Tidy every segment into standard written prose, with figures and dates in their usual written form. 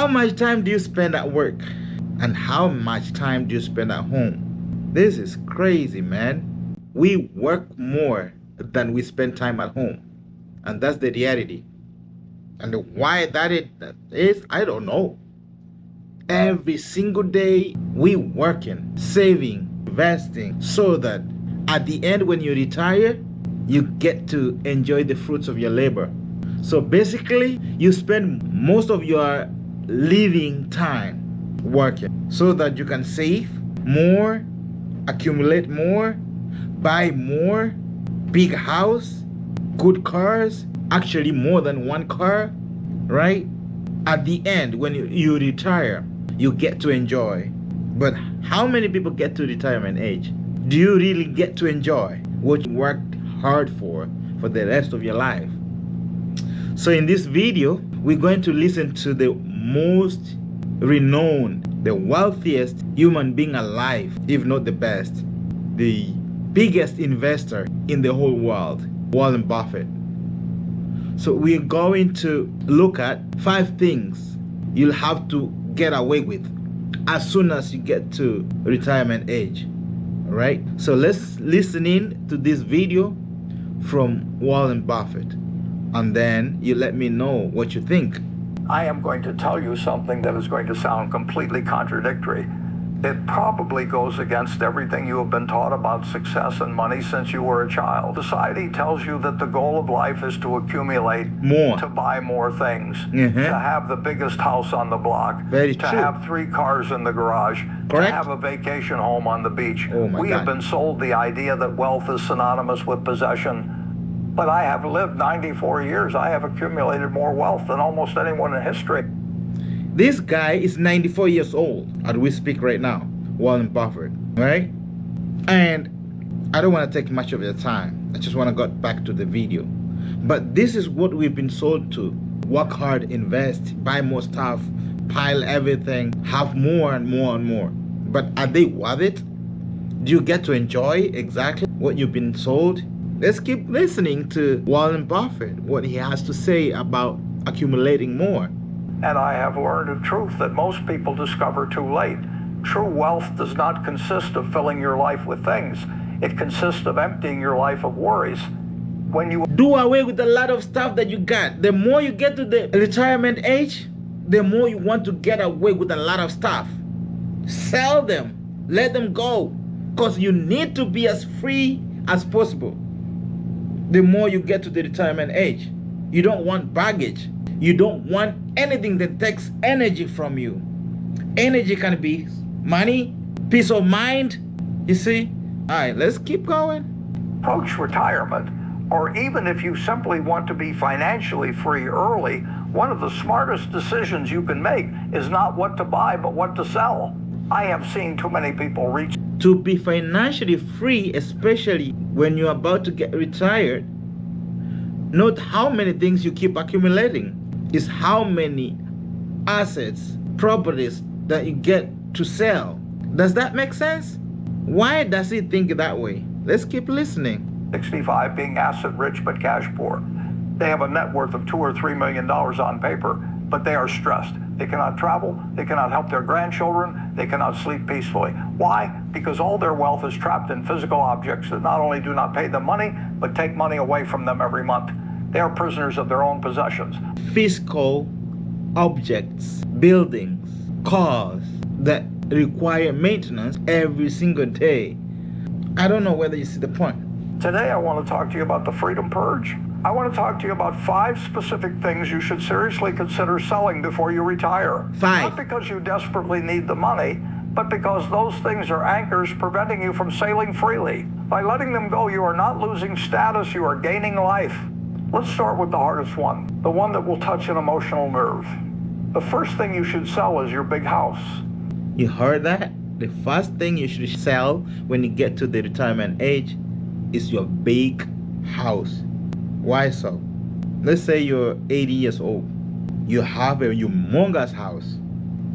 How much time do you spend at work? And how much time do you spend at home? This is crazy, man. We work more than we spend time at home. And that's the reality. And why that is, I don't know. Every single day we working, saving, investing, so that at the end when you retire, you get to enjoy the fruits of your labor. So basically, you spend most of your living time working so that you can save more, accumulate more, buy more, big house, good cars, actually more than one car, right? At the end, when you retire, you get to enjoy. But how many people get to retirement age? Do you really get to enjoy what you worked hard for the rest of your life? So in this video, we're going to listen to the most renowned, the wealthiest human being alive, if not the best, the biggest investor in the whole world, Warren Buffett. So we're going to look at 5 things you'll have to get away with as soon as you get to retirement age. All right? So let's listen in to this video from Warren Buffett, and then you let me know what you think. I am going to tell you something that is going to sound completely contradictory. It probably goes against everything you have been taught about success and money since you were a child. Society tells you that the goal of life is to accumulate more, to buy more things, Mm-hmm. to have the biggest house on the block, Very to true. have 3 cars in the garage, Correct. to have a vacation home on the beach. Oh my We God. have been sold the idea that wealth is synonymous with possession. But I have lived 94 years. I have accumulated more wealth than almost anyone in history. This guy is 94 years old as we speak right now, Warren Buffett, right? And I don't want to take much of your time. I just want to get back to the video. But this is what we've been sold to. Work hard, invest, buy more stuff, pile everything, have more and more and more. But are they worth it? Do you get to enjoy exactly what you've been sold? Let's keep listening to Warren Buffett, what he has to say about accumulating more. And I have learned a truth that most people discover too late. True wealth does not consist of filling your life with things. It consists of emptying your life of worries. When you do away with a lot of stuff that you got, the more you get to the retirement age, the more you want to get away with a lot of stuff. Sell them, let them go, because you need to be as free as possible. The more you get to the retirement age, you don't want baggage. You don't want anything that takes energy from you. Energy can be money, peace of mind. You see? All right, let's keep going. approach retirement, or even if you simply want to be financially free early, one of the smartest decisions you can make is not what to buy, but what to sell. I have seen too many people reach to be financially free, especially when you're about to get retired. Not how many things you keep accumulating, is how many assets, properties that you get to sell. Does that make sense? Why does he think that way? Let's keep listening. 65 being asset rich but cash poor. They have a net worth of $2 or $3 million on paper, but they are stressed. They cannot travel, they cannot help their grandchildren, they cannot sleep peacefully. Why? Because all their wealth is trapped in physical objects that not only do not pay them money, but take money away from them every month. They are prisoners of their own possessions. Physical objects, buildings, cars that require maintenance every single day. I don't know whether you see the point. Today I want to talk to you about the freedom purge. I want to talk to you about 5 specific things you should seriously consider selling before you retire. 5. Not because you desperately need the money, but because those things are anchors preventing you from sailing freely. By letting them go, you are not losing status, you are gaining life. Let's start with the hardest one, the one that will touch an emotional nerve. The first thing you should sell is your big house. You heard that? The first thing you should sell when you get to the retirement age is your big house. Why so? Let's say you're 80 years old. You have a humongous house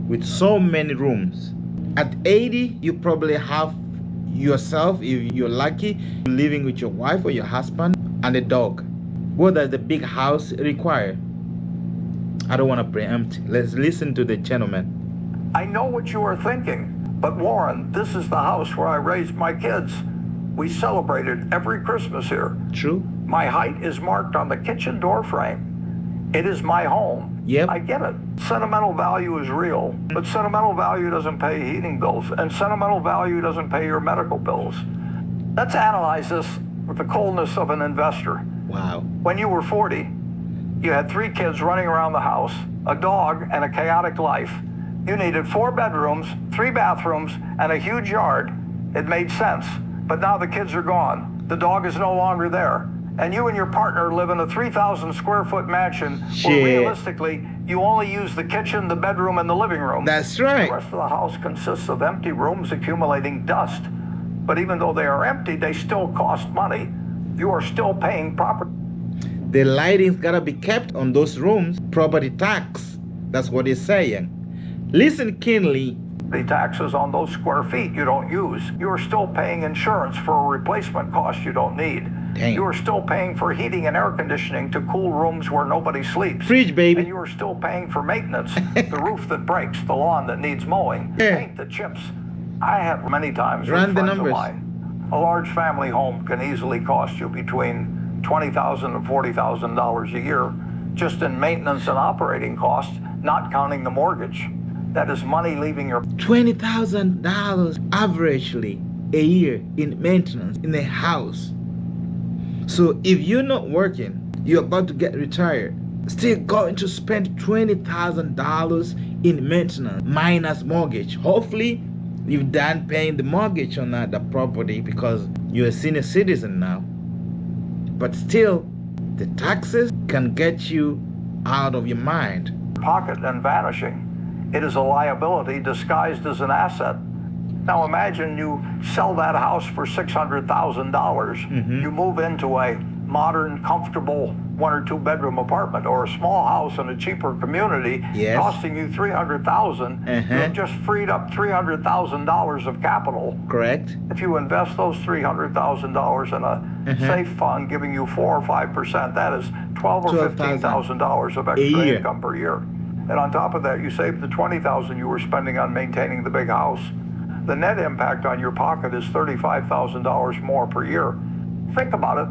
with so many rooms. At 80, you probably have yourself, if you're lucky, living with your wife or your husband and a dog. What does the big house require? I don't want to preempt. Let's listen to the gentleman. I know what you are thinking, but Warren, this is the house where I raised my kids. We celebrated every Christmas here. True. My height is marked on the kitchen door frame. It is my home. Yep. I get it. Sentimental value is real, but sentimental value doesn't pay heating bills, and sentimental value doesn't pay your medical bills. Let's analyze this with the coldness of an investor. Wow. When you were 40, you had 3 kids running around the house, a dog, and a chaotic life. You needed 4 bedrooms, 3 bathrooms, and a huge yard. It made sense. But now the kids are gone. The dog is no longer there. And you and your partner live in a 3,000 square foot mansion where realistically, you only use the kitchen, the bedroom, and the living room. That's right. The rest of the house consists of empty rooms accumulating dust. But even though they are empty, they still cost money. You are still paying property. The lighting's gotta be kept on those rooms. Property tax. That's what he's saying. Listen keenly. The taxes on those square feet you don't use. You are still paying insurance for a replacement cost you don't need. Dang. You are still paying for heating and air conditioning to cool rooms where nobody sleeps. Fridge, baby. And you are still paying for maintenance, the roof that breaks, the lawn that needs mowing, the Yeah. paint that chips. I have many times Run with the friends of numbers. mine. A large family home can easily cost you between $20,000 and $40,000 a year just in maintenance and operating costs, not counting the mortgage. That is money leaving your $20,000 averagely a year in maintenance in a house. So if you're not working, you're about to get retired, still going to spend $20,000 in maintenance minus mortgage. Hopefully, you've done paying the mortgage on that the property because you're a senior citizen now. But still, the taxes can get you out of your mind. pocket and vanishing. It is a liability disguised as an asset. Now imagine you sell that house for $600,000. You move into a modern, comfortable 1 or 2 bedroom apartment or a small house in a cheaper community, Yes. costing you $300,000. You have just freed up $300,000 of capital. Correct. If you invest those $300,000 in a safe fund, giving you 4 or 5%, that is $12,000 or $15,000 of extra year. income per year. And on top of that, you save the $20,000 you were spending on maintaining the big house. The net impact on your pocket is $35,000 more per year. Think about it,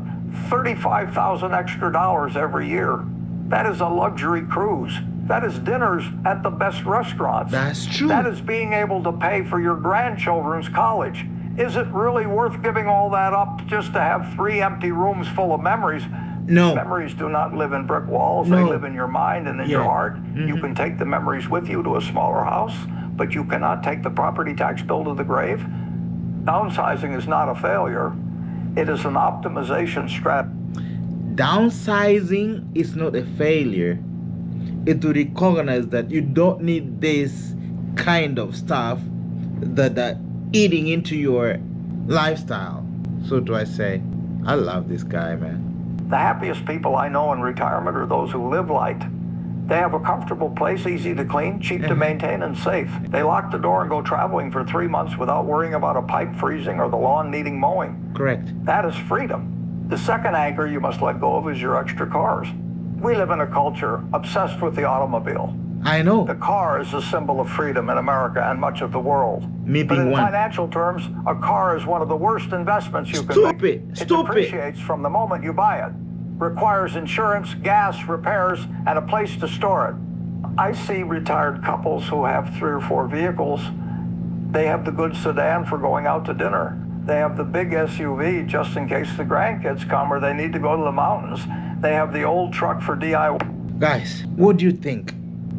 $35,000 extra dollars every year. That is a luxury cruise. That is dinners at the best restaurants. That's true. That is being able to pay for your grandchildren's college. Is it really worth giving all that up just to have 3 empty rooms full of memories? No. Memories do not live in brick walls. No. They live in your mind and in your Yeah. heart. You can take the memories with you to a smaller house, but you cannot take the property tax bill to the grave. Downsizing is not a failure. It is an optimization strategy. Downsizing is not a failure. It will recognize that you don't need this kind of stuff that are eating into your lifestyle. So do I say, I love this guy, man. The happiest people I know in retirement are those who live light. They have a comfortable place, easy to clean, cheap to maintain, and safe. They lock the door and go traveling for 3 months without worrying about a pipe freezing or the lawn needing mowing. Correct. That is freedom. The second anchor you must let go of is your extra cars. We live in a culture obsessed with the automobile. I know. The car is a symbol of freedom in America and much of the world. Me But being in one. financial terms, a car is one of the worst investments you can Stupid. make. It Stupid. depreciates from the moment you buy it. Requires insurance, gas, repairs, and a place to store it. I see retired couples who have 3 or 4 vehicles. They have the good sedan for going out to dinner. They have the big SUV just in case the grandkids come or they need to go to the mountains. They have the old truck for DIY. Guys, what do you think?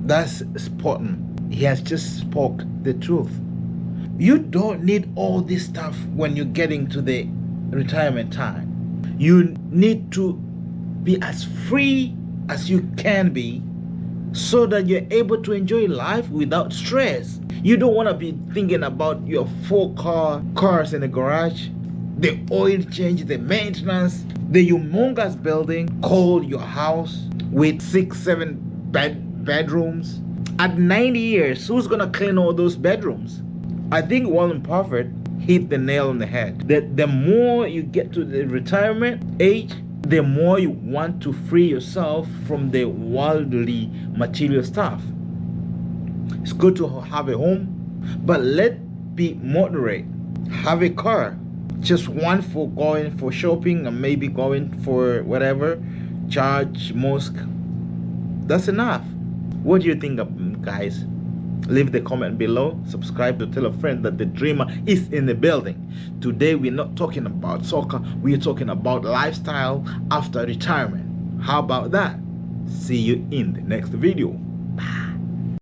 That's Spartan. He has just spoke the truth. You don't need all this stuff when you're getting to the retirement time. You need to be as free as you can be so that you're able to enjoy life without stress. You don't want to be thinking about your 4 cars in the garage, the oil change, the maintenance, the humongous building called your house with 6, 7 bedrooms. At 90 years, who's gonna clean all those bedrooms? I think Warren Buffett hit the nail on the head. That the more you get to the retirement age, the more you want to free yourself from the worldly material stuff. It's good to have a home, but let be moderate. Have a car, just one for going for shopping and maybe going for whatever, church, mosque. That's enough. What do you think, guys? Leave the comment below. Subscribe to tell a friend that the dreamer is in the building. Today we're not talking about soccer. We're talking about lifestyle after retirement. How about that? See you in the next video. Bye.